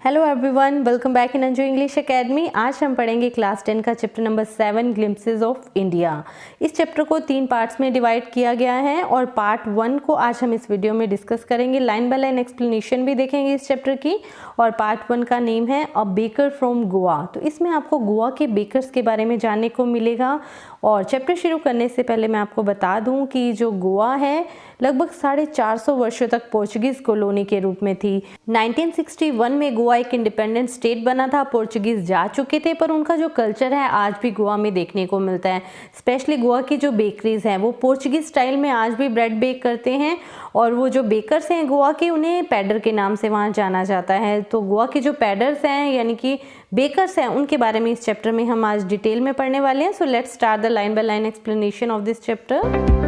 Hello everyone, welcome back in Anju English academy. आज हम पढ़ेंगे क्लास 10 का chapter number 7 glimpses of India. इस चैप्टर को 3 पार्ट्स में डिवाइड किया गया है और पार्ट 1 को आज हम इस वीडियो में डिस्कस करेंगे। लाइन बाय लाइन एक्सप्लेनेशन भी देखेंगे इस चैप्टर की। और पार्ट 1 का नेम है अ बेकर फ्रॉम गोवा। तो इसमें आपको गोवा के बेकर्स के बारे में जानने को मिलेगा। और चैप्टर शुरू करने से पहले मैं आपको बता दूं कि जो गोवा है लगभग 450 वर्षों तक पोर्चुगीज कॉलोनी के रूप में थी। 1961 में गोवा एक इंडिपेंडेंट स्टेट बना था। पोर्चुगीज जा चुके थे, पर उनका जो कल्चर है आज भी गोवा में देखने को मिलता है। स्पेशली गोवा की जो बेकरीज हैं वो पोर्चुगीज स्टाइल में आज भी ब्रेड बेक करते हैं। और वो जो बेकर्स हैं गोवा के, उन्हें पैडर के नाम से वहाँ जाना जाता है। तो गोवा के जो पैडर्स हैं यानी कि बेकर्स हैं, उनके बारे में इस चैप्टर में हम आज डिटेल में पढ़ने वाले हैं। So let's start the line by line explanation of this chapter.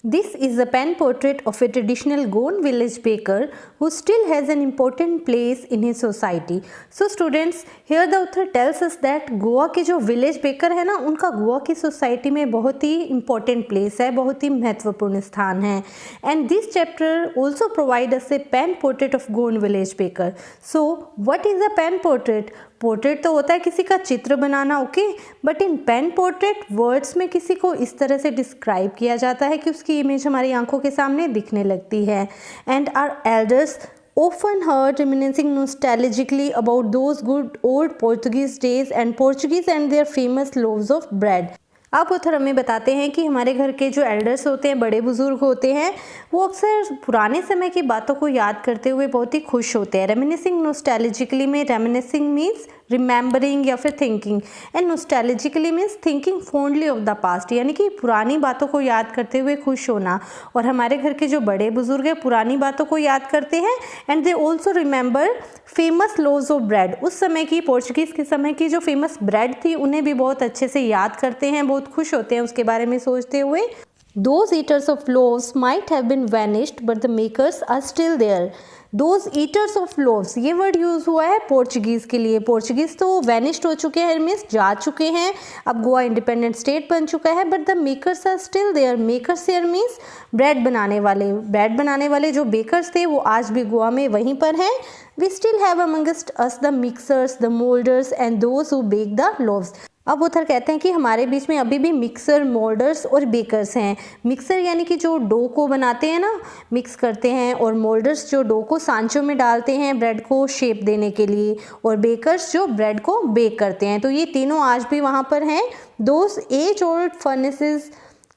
This is a pen portrait of a traditional Goan village baker who still has an important place in his society. So students, here the author tells us that Goa के जो village baker है ना, उनका गोवा की society में बहुत ही important place है, बहुत ही महत्वपूर्ण स्थान है। And this chapter also provides us a pen portrait of Goan village baker. So what is a pen portrait? Portrait तो होता है किसी का चित्र बनाना, okay, but in pen portrait words में किसी को इस तरह से डिस्क्राइब किया जाता है कि उसकी इमेज हमारी आंखों के सामने दिखने लगती है। And our elders often heard reminiscing nostalgically about those good old Portuguese days and Portuguese and their famous loaves of bread. अब author हमें बताते हैं कि हमारे घर के जो एल्डर्स होते हैं, बड़े बुजुर्ग होते हैं, वो अक्सर पुराने समय की बातों को याद करते हुए बहुत ही खुश होते हैं। रेमिनिसिंग नोस्टैल्जिकली में रेमिनिसिंग मीन्स रिमेंबरिंग या फिर thinking, and nostalgically means thinking fondly of the past, यानी कि पुरानी बातों को याद करते हुए खुश होना। और हमारे घर के जो बड़े बुजुर्ग हैं पुरानी बातों को याद करते हैं। And they also remember famous loaves of bread, उस समय की पोर्चुगीज के समय की जो फेमस ब्रेड थी उन्हें भी बहुत अच्छे से याद करते हैं, बहुत खुश होते हैं उसके बारे में सोचते हुए। Those eaters of loaves might have been vanished, but the makers are still there. Those eaters of loaves, ये वर्ड यूज हुआ है पोर्चुगीज के लिए। पोर्चुगीज तो वैनिश्ड हो चुके हैं, मीन्स जा चुके हैं, अब गोवा इंडिपेंडेंट स्टेट बन चुका है, but the makers are still there. Makers there means bread बनाने वाले। ब्रेड बनाने वाले जो बेकर्स थे वो आज भी गोवा में वहीं पर हैं। We still have amongst us the mixers, the molders and those who bake the loaves. अब ऑथर कहते हैं कि हमारे बीच में अभी भी मिक्सर, मोल्डर्स और बेकर्स हैं। मिक्सर यानी कि जो डो को बनाते हैं ना, मिक्स करते हैं, और मोल्डर्स जो डो को सांचों में डालते हैं ब्रेड को शेप देने के लिए, और बेकर्स जो ब्रेड को बेक करते हैं। तो ये तीनों आज भी वहाँ पर हैं। Those age old furnaces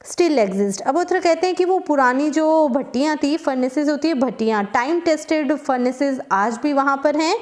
still exist. अब ऑथर कहते हैं कि वो पुरानी जो भट्टियाँ थी, फर्नेसेस होती है भट्टियाँ, टाइम टेस्टेड फर्नेसेस आज भी वहाँ पर हैं।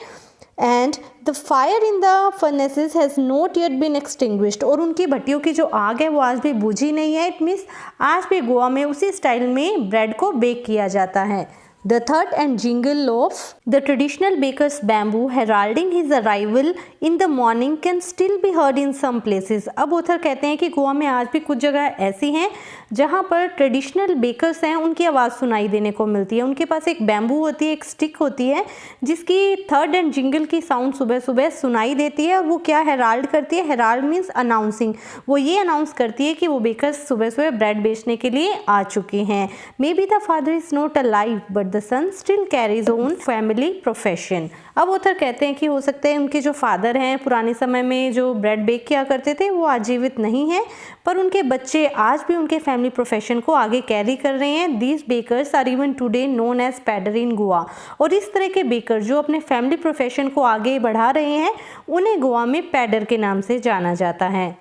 And the fire in the furnaces has not yet been extinguished, और उनकी भट्टियों की जो आग है वो आज भी बुझी नहीं है। इट मीन्स आज भी गोवा में उसी स्टाइल में ब्रेड को बेक किया जाता है। The thud and jingle of the traditional baker's bamboo heralding his arrival in the morning can still be heard in some places. अब ऑथर कहते हैं कि गोवा में आज भी कुछ जगह ऐसी हैं जहाँ पर ट्रेडिशनल बेकर्स हैं, उनकी आवाज़ सुनाई देने को मिलती है। उनके पास एक बैम्बू होती है, एक स्टिक होती है, जिसकी थर्ड एंड जिंगल की साउंड सुबह सुबह सुनाई देती है। और वो क्या हेराल्ड करती है? Herald means announcing. वो ये अनाउंस करती है कि वो बेकर्स सुबह सुबह ब्रेड बेचने के लिए आ चुके हैं। May be the father is not alive but the son still carries own family profession. अब ऑथर कहते हैं कि हो सकता है उनके जो फादर हैं पुराने समय में जो ब्रेड बेक किया करते थे वो आज जीवित नहीं हैं, पर उनके बच्चे आज भी उनके फैमिली प्रोफेशन को आगे कैरी कर रहे हैं। These bakers are even today known as pader in Goa. और इस तरह के बेकर जो अपने फैमिली प्रोफेशन को आगे बढ़ा रहे हैं उन्हें गोवा में पैडर के नाम से जाना जाता है।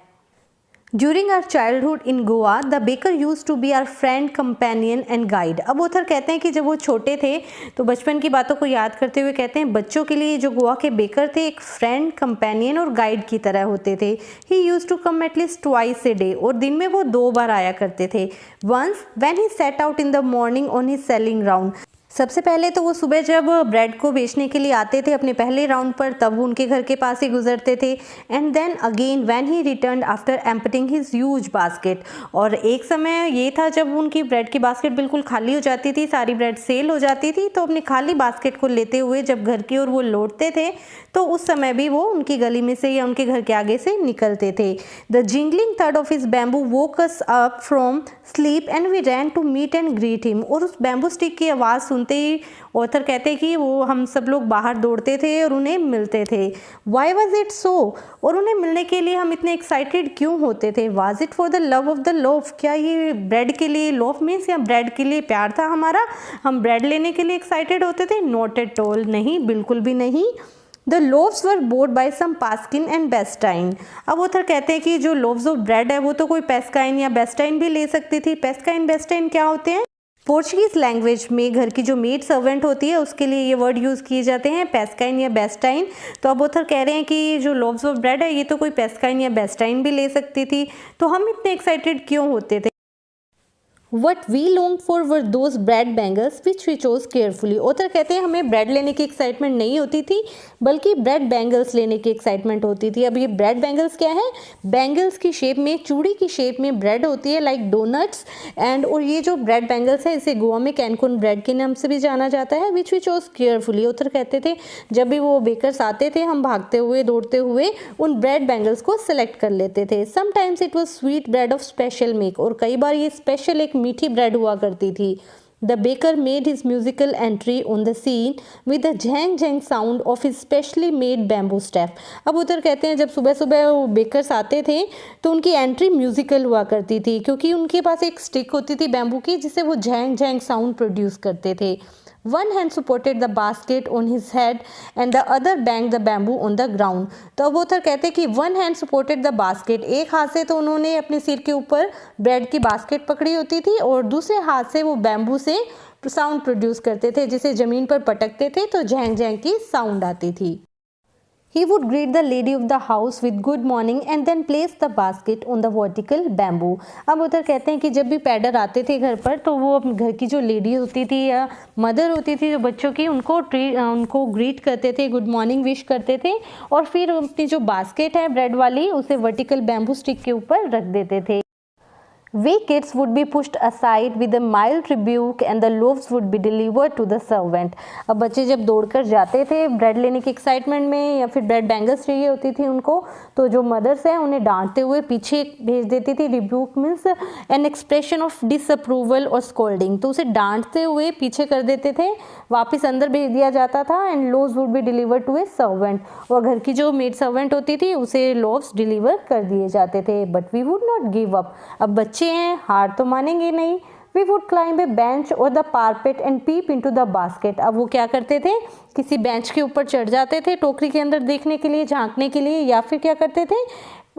During our childhood in Goa, the baker used to be our friend, companion and guide. अब ऑथर कहते हैं कि जब वो छोटे थे तो बचपन की बातों को याद करते हुए कहते हैं बच्चों के लिए जो गोवा के बेकर थे एक फ्रेंड, कंपेनियन और गाइड की तरह होते थे। He used to come at least twice a day, और दिन में वो 2 बार आया करते थे। Once when he set out in the morning on his selling round. सबसे पहले तो वो सुबह जब ब्रेड को बेचने के लिए आते थे अपने पहले राउंड पर, तब वो उनके घर के पास ही गुजरते थे। And then again when he return after emptying his huge basket. और एक समय ये था जब उनकी ब्रेड की बास्केट बिल्कुल खाली हो जाती थी, सारी ब्रेड सेल हो जाती थी, तो अपनी खाली बास्केट को लेते हुए जब घर की ओर वो लौटते थे तो उस समय भी वो उनकी गली में से या उनके घर के आगे से निकलते थे। द जिंगलिंग थर्ड of his bamboo woke us up from sleep and we ran to meet and greet him. और उस बैम्बू स्टिक की आवाज़ सुनते ही ऑथर कहते हैं कि वो हम सब लोग बाहर दौड़ते थे और उन्हें मिलते थे। Why was it so? और उन्हें मिलने के लिए हम इतने एक्साइटेड क्यों होते थे? Was it for the love of the loaf? क्या ये ब्रेड के लिए, लोफ मीन्स या ब्रेड के लिए प्यार था हमारा, हम ब्रेड लेने के लिए एक्साइटेड होते थे? नॉट एट ऑल, नहीं, बिल्कुल भी नहीं। The loaves were bought by some पास्किन एंड बेस्टाइन। अब ऑथर कहते हैं कि जो लोव्स ऑफ ब्रेड है वो तो कोई पेस्काइन या बेस्टाइन भी ले सकती थी। पेस्काइन बेस्टाइन क्या होते हैं? पोर्चुगीज़ लैंग्वेज में घर की जो मेड सर्वेंट होती है उसके लिए ये वर्ड यूज़ किए जाते हैं, पेस्काइन या बेस्टाइन। तो अब ऑथर कह रहे हैं कि जो लोव्स ऑफ ब्रेड है ये तो कोई पेस्काइन या बेस्टाइन भी ले सकती थी, तो हम इतने एक्साइटेड क्यों होते थे? What we longed for were those bread bangles which we chose carefully। Author कहते हैं हमें ब्रेड लेने की एक्साइटमेंट नहीं होती थी बल्कि ब्रेड बैंगल्स लेने की एक्साइटमेंट होती थी। अब ये ब्रेड बैंगल्स क्या है? बैंगल्स की शेप में, चूड़ी की शेप में ब्रेड होती है लाइक डोनट्स। एंड और ये जो ब्रेड बैंगल्स है इसे गोवा में कैनकुन ब्रेड के नाम से भी जाना जाता है, which we chose carefully. Author कहते थे जब भी वो बेकर्स आते थे हम भागते हुए दौड़ते हुए उन ब्रेड बैंगल्स को सेलेक्ट कर लेते थे। Sometimes it was sweet bread of special make, और कई बार ये स्पेशल एक मीठी ब्रेड हुआ करती थी। The baker made his musical entry on the scene with the jang jang sound of his specially made bamboo staff। अब उधर कहते हैं जब सुबह सुबह वो बेकर्स आते थे तो उनकी एंट्री म्यूजिकल हुआ करती थी क्योंकि उनके पास एक स्टिक होती थी बैम्बू की जिससे वो जैंग जैंग साउंड प्रोड्यूस करते थे। One hand supported the basket on his head and the other banged the bamboo on the ground। तो अब ऑथर कहते हैं कि one hand supported the basket, एक हाथ से तो उन्होंने अपने सिर के ऊपर ब्रेड की बास्केट पकड़ी होती थी और दूसरे हाथ से वो बैम्बू से साउंड प्रोड्यूस करते थे, जिसे ज़मीन पर पटकते थे तो झैंग झैंग की साउंड आती थी। He would greet the lady of the house with good morning and then place the basket on the vertical bamboo। अब उधर कहते हैं कि जब भी पैडर आते थे घर पर तो वो घर की जो लेडी होती थी या मदर होती थी जो बच्चों की, उनको ग्रीट करते थे, गुड मॉर्निंग विश करते थे और फिर अपनी जो बास्केट है ब्रेड वाली उसे वर्टिकल बैम्बू स्टिक के ऊपर रख देते थे। We kids would be pushed aside with a mild rebuke and the loaves would be delivered to the servant। अब बच्चे जब दौड़कर जाते थे ब्रेड लेने की एक्साइटमेंट में या फिर ब्रेड बैंगल्स चाहिए होती थी उनको, तो जो मदर्स हैं उन्हें डांटते हुए पीछे भेज देती थी। Rebuke means an expression of disapproval और स्कोल्डिंग, तो उसे डांटते हुए पीछे कर देते थे, वापस अंदर भेज दिया जाता था। And loaves would be deliver to a servant, और घर की जो मेड सर्वेंट होती थी उसे लोव्स डिलीवर कर दिए जाते थे। But we would not give up, अब बच्चे हैं हार तो मानेंगे नहीं। We would climb a bench or the parapet and peep into the basket। अब वो क्या करते थे, किसी बेंच के ऊपर चढ़ जाते थे टोकरी के अंदर देखने के लिए, झांकने के लिए, या फिर क्या करते थे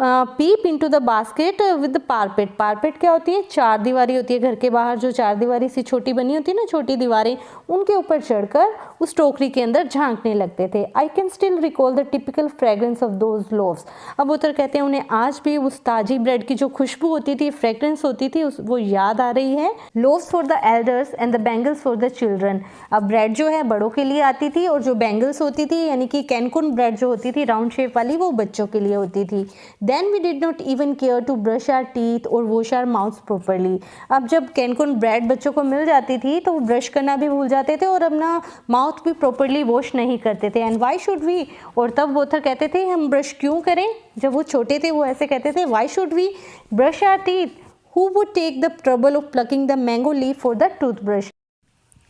peep into the basket with the पारपेट। पारपेट क्या होती है? चार दीवारी होती है घर के बाहर, जो चार दीवारी सी छोटी बनी होती है ना, छोटी दीवारें, उनके ऊपर चढ़कर उस टोकरी के अंदर झांकने लगते थे। I can still recall the typical fragrance of those loaves. अब उधर कहते हैं उन्हें आज भी उस ताजी ब्रेड की जो खुशबू होती थी, फ्रेग्रेंस होती थी, वो याद आ रही है। Loaves for the elders and the bangles for the children. अब ब्रेड जो है बड़ों के लिए आती थी और जो बैंगल्स होती थी यानी कि कैनकुन ब्रेड जो होती थी राउंड शेप वाली, वो बच्चों के लिए होती थी। Then we did not even care to brush our teeth or wash our mouths properly। अब जब कैनकुन ब्रेड बच्चों को मिल जाती थी तो ब्रश करना भी भूल जाते थे और अपना माउथ भी प्रॉपरली वॉश नहीं करते थे। एंड वाई शुड वी, और तब वो था कहते थे हम ब्रश क्यों करें, जब वो छोटे थे वो ऐसे कहते थे why should we brush our teeth, who would take the trouble of plucking the mango leaf for the toothbrush.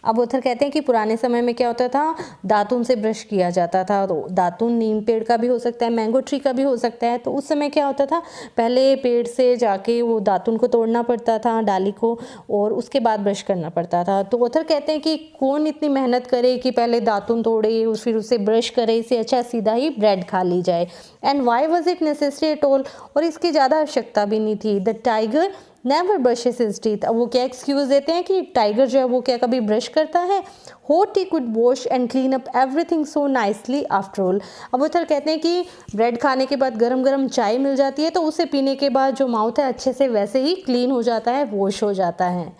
अब उधर कहते हैं कि पुराने समय में क्या होता था, दातुन से ब्रश किया जाता था। तो दातुन नीम पेड़ का भी हो सकता है, मैंगो ट्री का भी हो सकता है। तो उस समय क्या होता था, पहले पेड़ से जाके वो दातुन को तोड़ना पड़ता था, डाली को, और उसके बाद ब्रश करना पड़ता था। तो उधर कहते हैं कि कौन इतनी मेहनत करे कि पहले दातुन तोड़े फिर उसे ब्रश करे, इससे अच्छा सीधा ही ब्रेड खा ली जाए। And why was it necessary at all, और इसकी ज़्यादा आवश्यकता भी नहीं थी। The tiger never brushes his teeth. अब वो क्या एक्सक्यूज देते हैं कि टाइगर जो है वो क्या कभी ब्रश करता है। Hot he could wash and clean up everything so nicely after all. अब उधर कहते हैं कि ब्रेड खाने के बाद गरम गरम चाय मिल जाती है तो उसे पीने के बाद जो माउथ है अच्छे से वैसे ही क्लीन हो जाता है, वॉश हो जाता है।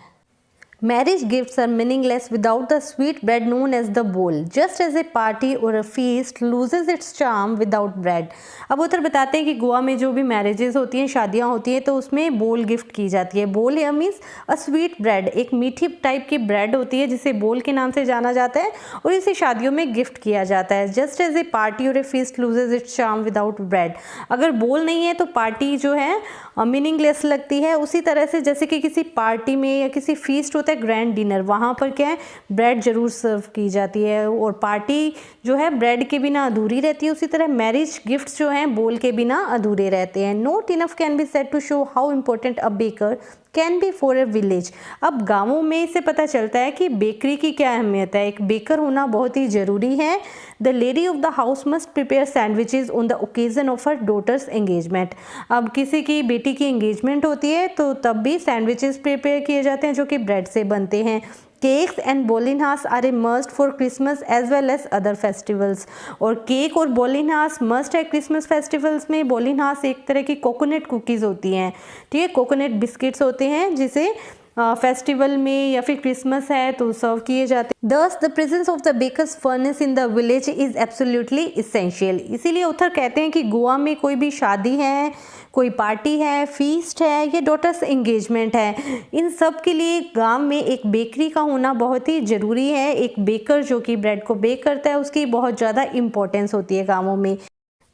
Marriage gifts are meaningless without the sweet bread known as the bowl, just as a party or a feast loses its charm without bread. अब उधर बताते हैं कि गोवा में जो भी मैरिजेस होती हैं, शादियाँ होती हैं, तो उसमें बोल गिफ्ट की जाती है. बोल या मीन्स अ स्वीट ब्रेड, एक मीठी टाइप की ब्रेड होती है जिसे बोल के नाम से जाना जाता है और इसे शादियों में गिफ्ट किया जाता है. जस्ट एज ए पार्टी और a feast loses its charm without bread. अगर बोल नहीं है तो पार्टी जो है मीनिंगलेस लगती है. उसी तरह से जैसे कि किसी पार्टी में या किसी फीस्ट होता है, ग्रैंड डिनर, वहाँ पर क्या है, ब्रेड जरूर सर्व की जाती है और पार्टी जो है ब्रेड के बिना अधूरी रहती है. उसी तरह मैरिज गिफ्ट्स जो हैं बोल के बिना अधूरे रहते हैं. Not enough can be said to show how important a baker can be for a village. अब गाँवों में इससे पता चलता है कि बेकरी की क्या अहमियत है. एक बेकर होना बहुत ही ज़रूरी है. The lady of the house must prepare sandwiches on the occasion of her daughter's engagement. अब किसी की बेटी की एंगेजमेंट होती है तो तब भी सैंडविचेस प्रिपेयर किए जाते हैं जो कि ब्रेड से बनते हैं. Cakes and bolinhas are a must for Christmas as well as other festivals. और केक और बोलिनहास मस्ट है क्रिसमस फेस्टिवल्स में. बोलिनहास एक तरह की कोकोनट कुकीज़ होती हैं, ठीक है, कोकोनट बिस्किट्स होते हैं जिसे फेस्टिवल में या फिर क्रिसमस है तो सर्व किए जाते हैं. Thus the presence of the baker's furnace in the village is absolutely essential. इसीलिए उधर कहते हैं कि गोवा में कोई भी शादी है, कोई पार्टी है, फीस्ट है या डॉटर्स एंगेजमेंट है, इन सब के लिए गांव में एक बेकरी का होना बहुत ही ज़रूरी है. एक बेकर जो कि ब्रेड को बेक करता है उसकी बहुत ज़्यादा इंपॉर्टेंस होती है गाँवों में.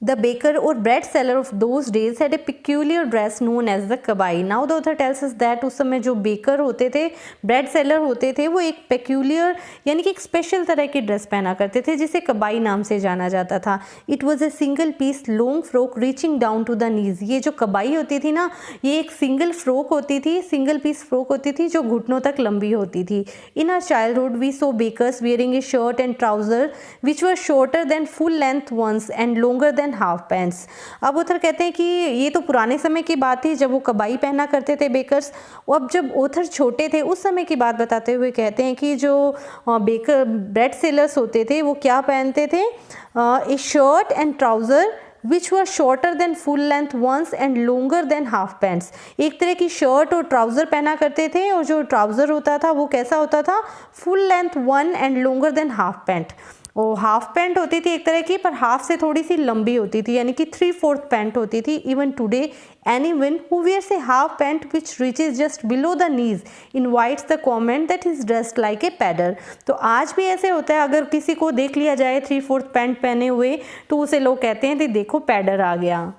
The baker or bread seller of those days had a peculiar dress known as the kabai. Now the author tells us that उस समय जो बेकर होते थे, ब्रेड सेलर होते थे, वो एक peculiar यानी कि एक स्पेशल तरह की ड्रेस पहना करते थे जिसे कबाई नाम से जाना जाता था. It was a single piece long frock reaching down to the knees. ये जो कबाई होती थी ना, ये एक सिंगल फ्रॉक होती थी, सिंगल पीस फ्रॉक होती थी जो घुटनों तक लंबी होती थी. In our childhood we saw bakers wearing a shirt and trouser which were shorter than full length ones and longer than half pants. अब उधर कहते हैं कि ये तो पुराने समय की बात थी जब वो कबाई पहना करते थे बेकर्स. अब जब ओथर छोटे थे उस समय की बात बताते हुए कहते हैं कि जो बेकर ब्रेड सेलर्स होते थे वो क्या पहनते थे, a shirt and trouser which were shorter than full length ones and longer than half pants. एक तरह की शर्ट और ट्राउज़र पहना करते थे और जो ट्राउज़र होता था वो कैसा होता था, full length one and longer than half pant. वो हाफ पैंट होती थी एक तरह की, पर हाफ से थोड़ी सी लंबी होती थी, यानी कि 3/4 पैंट होती थी. Even today anyone who wears a half pant which reaches just below the knees invites the comment that is dressed like a pedder. तो आज भी ऐसे होता है, अगर किसी को देख लिया जाए 3/4 पैंट पहने हुए तो उसे लोग कहते हैं कि देखो पैडर आ गया.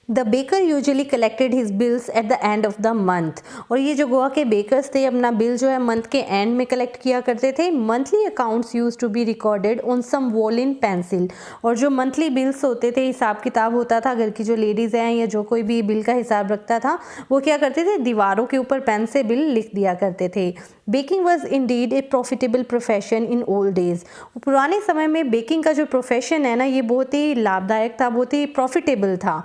The baker usually collected his bills at the end of the month. और ये जो गोवा के बेकर्स थे अपना बिल जो है मंथ के एंड में कलेक्ट किया करते थे. Monthly accounts used to be recorded on some wall in pencil. और जो मंथली बिल्स होते थे, हिसाब किताब होता था, घर की जो लेडीज़ हैं या जो कोई भी बिल का हिसाब रखता था वो क्या करते थे, दीवारों के ऊपर पेन से बिल लिख दिया करते थे. Baking was Indeed A profitable profession in old days. पुराने समय में बेकिंग का जो प्रोफेशन है ना, ये बहुत ही लाभदायक था, बहुत ही प्रॉफिटेबल था.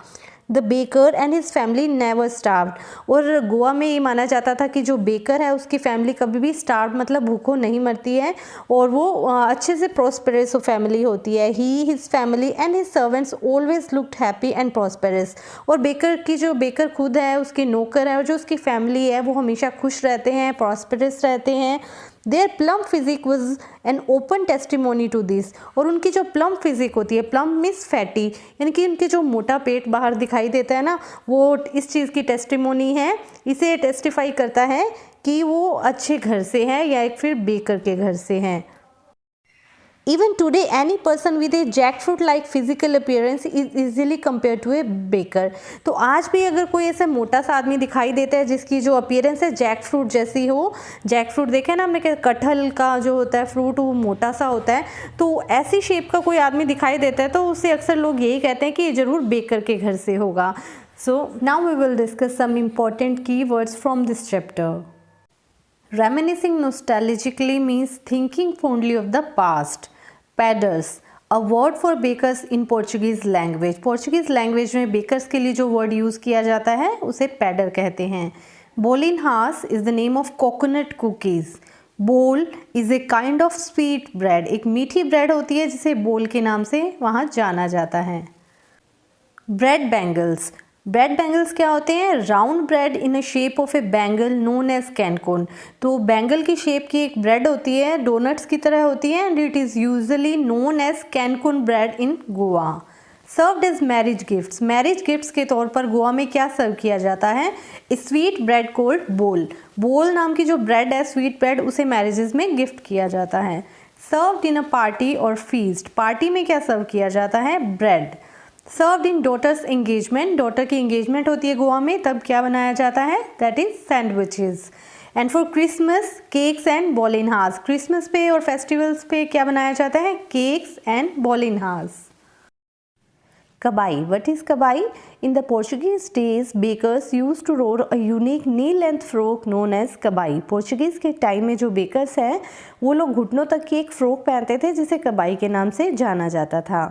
The baker and his family never starved. और गोवा में ये माना जाता था कि जो बेकर है उसकी फैमिली कभी भी स्टार्व मतलब भूखों नहीं मरती है और वो अच्छे से प्रॉस्पेरस फैमिली होती है. He his family and his servants always looked happy and prosperous. और बेकर खुद है, उसके नौकर है और जो उसकी फैमिली है वो हमेशा खुश रहते हैं, प्रॉस्पेरस रहते हैं. Their plump physique was an open testimony to this. और उनकी जो प्लम फिजिक होती है, प्लम मीन्स फैटी, यानी कि उनके जो मोटा पेट बाहर दिखाई देता है ना, वो इस चीज़ की टेस्टिमोनी है. इसे टेस्टिफाई करता है कि वो अच्छे घर से हैं या एक फिर बेकर के घर से हैं. Even today, any person with a jackfruit-like physical appearance is easily compared to a baker. तो आज भी अगर कोई ऐसा मोटा सा आदमी दिखाई देता है जिसकी जो अपीयरेंस है जैक फ्रूट जैसी हो, जैक फ्रूट देखे ना हमने, कटहल का जो होता है फ्रूट वो मोटा सा होता है, तो ऐसी शेप का कोई आदमी दिखाई देता है तो उससे अक्सर लोग यही कहते हैं कि ये ज़रूर बेकर के घर से होगा. So now we will discuss some important keywords from this chapter. Reminiscing nostalgically means thinking fondly of the past. Pedders, a word for bakers in Portuguese language. Portuguese language में bakers के लिए जो word use किया जाता है उसे pedder कहते हैं. Bolinhas is the name of coconut cookies. Bowl is a kind of sweet bread. एक मीठी bread होती है जिसे bowl के नाम से वहाँ जाना जाता है. Bread bangles. ब्रेड बैंगल्स क्या होते हैं? Round bread in a shape of a bangle known as kankonn. तो बैंगल की शेप की एक ब्रेड होती है, डोनट्स की तरह होती है, and it is usually known as kankonn bread in Goa. Served as marriage gifts. Marriage gifts के तौर पर गोवा में क्या सर्व किया जाता है? स्वीट ब्रेड कोल्ड बोल। बोल नाम की जो ब्रेड है, स्वीट ब्रेड, उसे मैरिजेस में गिफ्ट किया जाता है। सर्व्ड इन अ पार्टी और फीस्ट। पार्टी में क्या सर्व किया जाता है? Bread. Served in daughter's engagement. Daughter की एंगेजमेंट होती है गोवा में, तब क्या बनाया जाता है? That is sandwiches. And for Christmas cakes and bolinhas. Christmas पे और फेस्टिवल्स पे क्या बनाया जाता है? Cakes and bolinhas. Kabai. What is kabai? In the Portuguese days, bakers used to roll a unique knee-length frock known as kabai. Portuguese के time में जो बेकर्स हैं वो लोग घुटनों तक की एक फ्रॉक पहनते थे जिसे कबाई के नाम से जाना जाता था।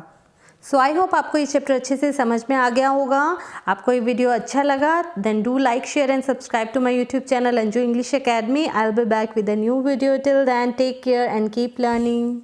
सो आई होप आपको ये चैप्टर अच्छे से समझ में आ गया होगा। आपको ये वीडियो अच्छा लगा then do like, share and subscribe to my YouTube channel Anju English Academy. I will be back with a new video. Till then take care and keep learning.